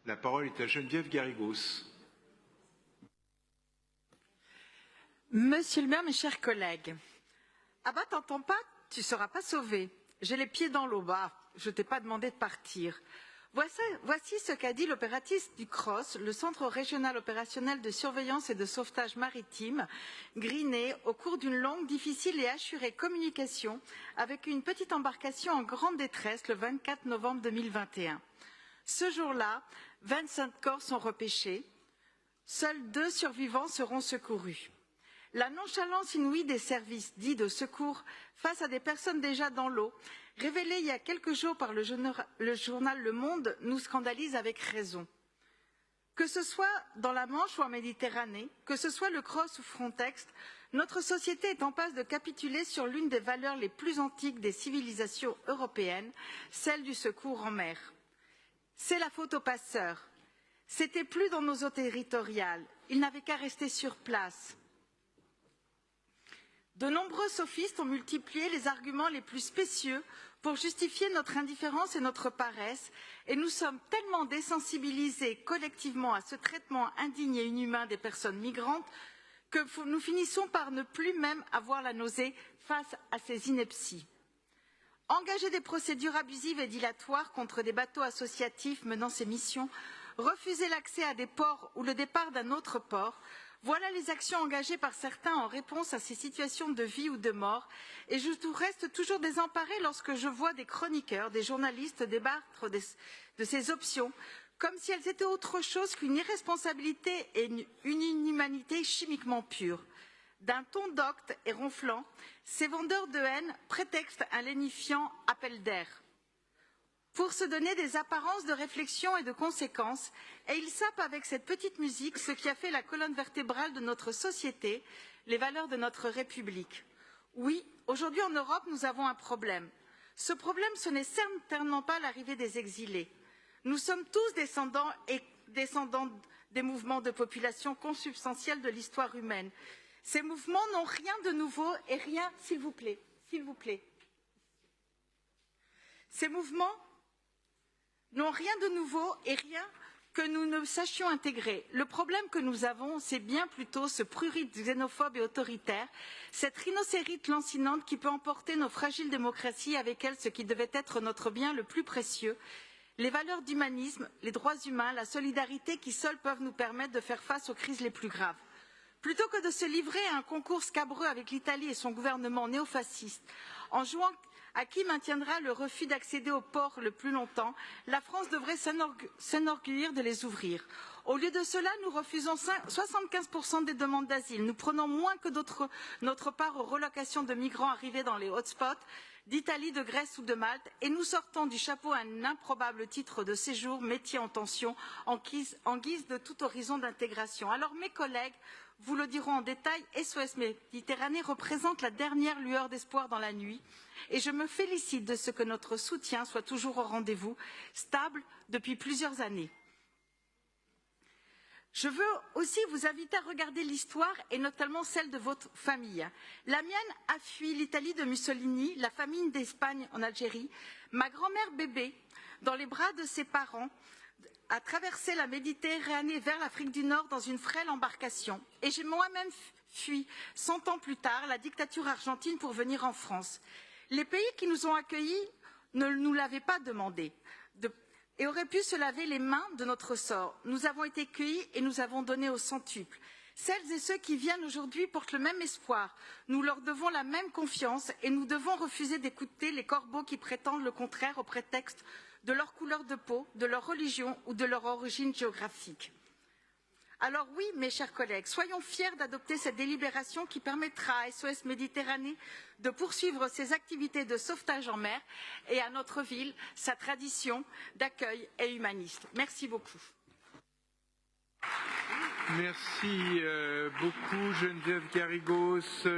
La parole est à Geneviève Garrigos. Monsieur le maire, mes chers collègues, ah bah t'entends pas, tu seras pas sauvé. J'ai les pieds dans l'eau, bah je t'ai pas demandé de partir. Voici ce qu'a dit l'opératrice du CROSS, le Centre régional opérationnel de surveillance et de sauvetage maritime, Griné, au cours d'une longue, difficile et assurée communication avec une petite embarcation en grande détresse le 24 novembre 2021. Ce jour-là, 25 corps sont repêchés. Seuls 2 survivants seront secourus. La nonchalance inouïe des services dits de secours face à des personnes déjà dans l'eau, révélée il y a quelques jours par le journal Le Monde, nous scandalise avec raison. Que ce soit dans la Manche ou en Méditerranée, que ce soit le CROSS ou Frontex, notre société est en passe de capituler sur l'une des valeurs les plus antiques des civilisations européennes, celle du secours en mer. C'est la faute aux passeurs. C'était plus dans nos eaux territoriales. Ils n'avaient qu'à rester sur place. De nombreux sophistes ont multiplié les arguments les plus spécieux pour justifier notre indifférence et notre paresse, et nous sommes tellement désensibilisés collectivement à ce traitement indigne et inhumain des personnes migrantes que nous finissons par ne plus même avoir la nausée face à ces inepties. Engager des procédures abusives et dilatoires contre des bateaux associatifs menant ces missions, refuser l'accès à des ports ou le départ d'un autre port, voilà les actions engagées par certains en réponse à ces situations de vie ou de mort, et je reste toujours désemparée lorsque je vois des chroniqueurs, des journalistes débattre de ces options, comme si elles étaient autre chose qu'une irresponsabilité et une inhumanité chimiquement pure. D'un ton docte et ronflant, ces vendeurs de haine prétextent un lénifiant appel d'air pour se donner des apparences de réflexion et de conséquences, et ils sapent avec cette petite musique ce qui a fait la colonne vertébrale de notre société, les valeurs de notre République. Oui, aujourd'hui en Europe, nous avons un problème. Ce problème, ce n'est certainement pas l'arrivée des exilés. Nous sommes tous descendants des mouvements de population consubstantiels de l'histoire humaine. Ces mouvements n'ont rien de nouveau et rien, s'il vous plaît. Ces mouvements n'ont rien de nouveau et rien que nous ne sachions intégrer. Le problème que nous avons, c'est bien plutôt ce prurit xénophobe et autoritaire, cette rhinocérite lancinante qui peut emporter nos fragiles démocraties avec elle ce qui devait être notre bien le plus précieux, les valeurs d'humanisme, les droits humains, la solidarité qui seuls peuvent nous permettre de faire face aux crises les plus graves. Plutôt que de se livrer à un concours scabreux avec l'Italie et son gouvernement néofasciste, en jouant à qui maintiendra le refus d'accéder aux ports le plus longtemps, la France devrait s'enorgueillir de les ouvrir. Au lieu de cela, nous refusons 75% des demandes d'asile. Nous prenons moins que notre part aux relocations de migrants arrivés dans les hotspots d'Italie, de Grèce ou de Malte, et nous sortons du chapeau un improbable titre de séjour, métier en tension, en guise de tout horizon d'intégration. Alors mes collègues vous le diront en détail, SOS Méditerranée représente la dernière lueur d'espoir dans la nuit, et je me félicite de ce que notre soutien soit toujours au rendez-vous, stable depuis plusieurs années. Je veux aussi vous inviter à regarder l'histoire et notamment celle de votre famille. La mienne a fui l'Italie de Mussolini, la famine d'Espagne en Algérie. Ma grand-mère bébé, dans les bras de ses parents, a traversé la Méditerranée vers l'Afrique du Nord dans une frêle embarcation. Et j'ai moi-même fui, 100 ans plus tard, la dictature argentine pour venir en France. Les pays qui nous ont accueillis ne nous l'avaient pas demandé et auraient pu se laver les mains de notre sort. Nous avons été cueillis et nous avons donné au centuple. Celles et ceux qui viennent aujourd'hui portent le même espoir. Nous leur devons la même confiance et nous devons refuser d'écouter les corbeaux qui prétendent le contraire au prétexte de leur couleur de peau, de leur religion ou de leur origine géographique. Alors oui, mes chers collègues, soyons fiers d'adopter cette délibération qui permettra à SOS Méditerranée de poursuivre ses activités de sauvetage en mer et à notre ville sa tradition d'accueil et humaniste. Merci beaucoup. Merci beaucoup Geneviève Garrigos.